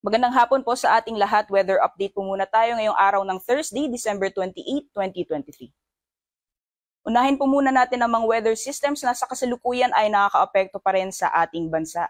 Magandang hapon po sa ating lahat. Weather update po muna tayo ngayong araw ng Thursday, December 28, 2023. Unahin po muna natin ang mga weather systems na sa kasalukuyan ay nakakaapekto pa rin sa ating bansa.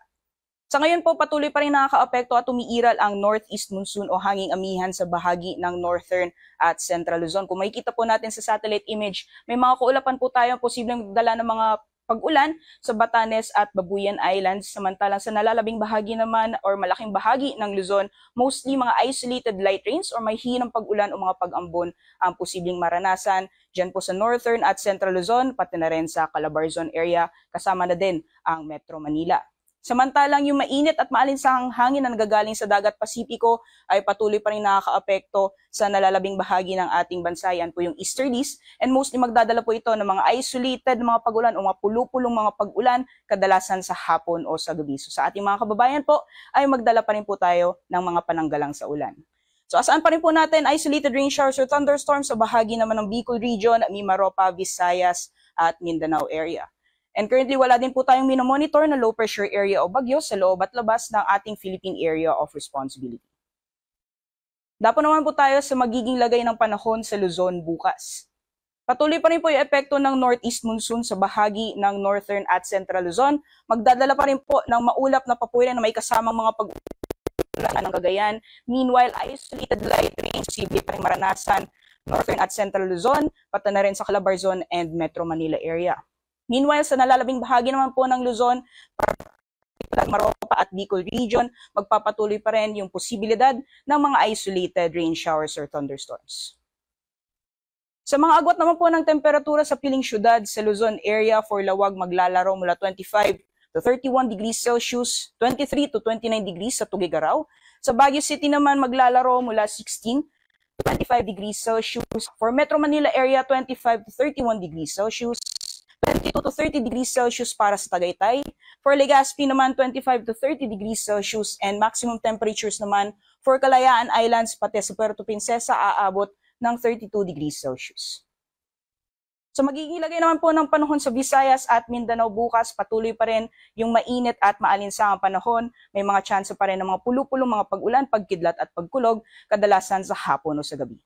Sa ngayon po, patuloy pa rin nakakaapekto at umiiral ang northeast monsoon o hanging amihan sa bahagi ng northern at central Luzon. Kung makikita po natin sa satellite image, may mga kaulapan po tayo posibleng magdala ng mga pag-ulan sa Batanes at Babuyan Islands, samantalang sa nalalabing bahagi naman or malaking bahagi ng Luzon, mostly mga isolated light rains or may hinang pag-ulan o mga pag-ambon ang posibleng maranasan dyan po sa northern at central Luzon, pati na rin sa Calabarzon area, kasama na din ang Metro Manila. Samantalang yung mainit at maalinsahang hangin na nagagaling sa dagat Pasipiko ay patuloy pa rin nakakaapekto sa nalalabing bahagi ng ating bansa. Yan po yung easterlies, and mostly magdadala po ito ng mga isolated mga pag-ulan o mga pulupulong mga pag-ulan kadalasan sa hapon o sa gabi. So sa ating mga kababayan po ay magdala pa rin po tayo ng mga pananggalang sa ulan. So asaan pa rin po natin isolated rain showers or thunderstorms sa bahagi naman ng Bicol Region, Mimaropa, Visayas at Mindanao area. And currently, wala din po tayong minomonitor na low pressure area o bagyo sa loob at labas ng ating Philippine Area of Responsibility. Dapo naman po tayo sa magiging lagay ng panahon sa Luzon bukas. Patuloy pa rin po yung epekto ng northeast monsoon sa bahagi ng northern at central Luzon. Magdadala pa rin po ng maulap na papuwiran na may kasamang mga pag-ulan ng Cagayan. Meanwhile, isolated light rain posible pa rin maranasan northern at central Luzon, pati na rin sa Calabarzon and Metro Manila area. Meanwhile, sa nalalabing bahagi naman po ng Luzon, Mimaropa at Bicol Region, magpapatuloy pa rin yung posibilidad ng mga isolated rain showers or thunderstorms. Sa mga agwat naman po ng temperatura sa piling syudad sa Luzon area, for Lawag maglalaro mula 25 to 31 degrees Celsius, 23 to 29 degrees sa Tugigaraw. Sa Baguio City naman maglalaro mula 16 to 25 degrees Celsius. For Metro Manila area, 25 to 31 degrees Celsius. 22 to 30 degrees Celsius para sa Tagaytay. For Legazpi naman, 25 to 30 degrees Celsius, and maximum temperatures naman for Kalayaan Islands pati sa Puerto Princesa aabot ng 32 degrees Celsius. So magiging lagay naman po ng panahon sa Visayas at Mindanao bukas, patuloy pa rin yung mainit at maalinsahang panahon. May mga tsansa pa rin ng mga pulupulong mga pag-ulan, pagkidlat at pagkulog, kadalasan sa hapon o sa gabi.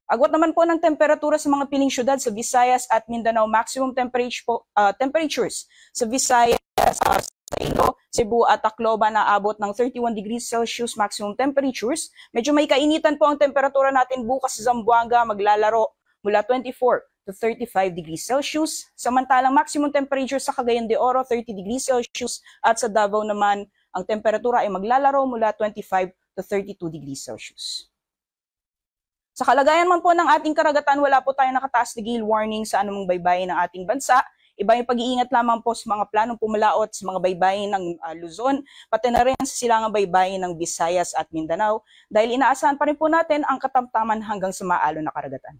Agwat naman po ng temperatura sa mga piling syudad sa Visayas at Mindanao, maximum temperatures sa Visayas, sa Iloilo, Cebu at Tacloban na abot ng 31 degrees Celsius maximum temperatures. Medyo may kainitan po ang temperatura natin bukas sa Zamboanga, maglalaro mula 24 to 35 degrees Celsius. Samantalang maximum temperature sa Cagayan de Oro, 30 degrees Celsius, at sa Davao naman ang temperatura ay maglalaro mula 25 to 32 degrees Celsius. Sa kalagayan man po ng ating karagatan, wala po tayong nakataas na gale warning sa anumang baybayin ng ating bansa. Iba yung pag-iingat lamang po sa mga planong pumalaot sa mga baybayin ng Luzon, pati na rin sa silangang baybayin ng Visayas at Mindanao, dahil inaasahan pa rin po natin ang katamtaman hanggang sa maalon na karagatan.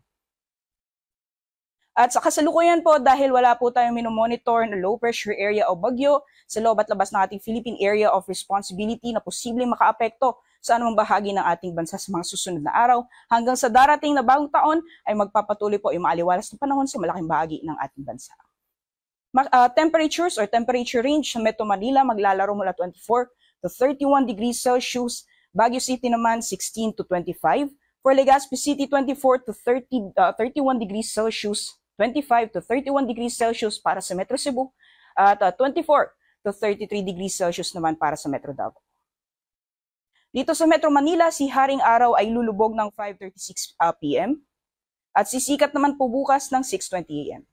At sa kasalukuyan po, dahil wala po tayong minomonitor na low pressure area o bagyo sa loob at labas ng ating Philippine Area of Responsibility na posibleng makaapekto sa anumang bahagi ng ating bansa sa mga susunod na araw, hanggang sa darating na bagong taon ay magpapatuloy po yung maaliwalas na panahon sa malaking bahagi ng ating bansa. Temperatures or temperature range sa Metro Manila maglalaro mula 24 to 31 degrees Celsius, Baguio City naman 16 to 25, for Legazpi City 24 to 31 degrees Celsius, 25 to 31 degrees Celsius para sa Metro Cebu, at 24 to 33 degrees Celsius naman para sa Metro Davao. Dito sa Metro Manila, si Haring Araw ay lulubog ng 5:36 p.m. at sisikat naman po bukas ng 6:20 a.m.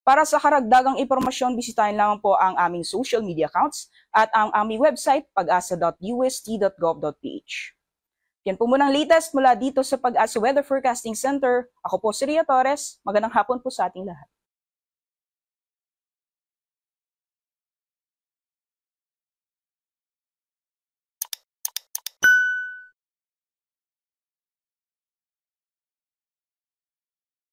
Para sa karagdagang impormasyon, bisitahin lamang po ang aming social media accounts at ang aming website, pag-asa.ust.gov.ph. Yan po muna ang latest mula dito sa Pag-asa Weather Forecasting Center. Ako po si Ria Torres. Magandang hapon po sa ating lahat.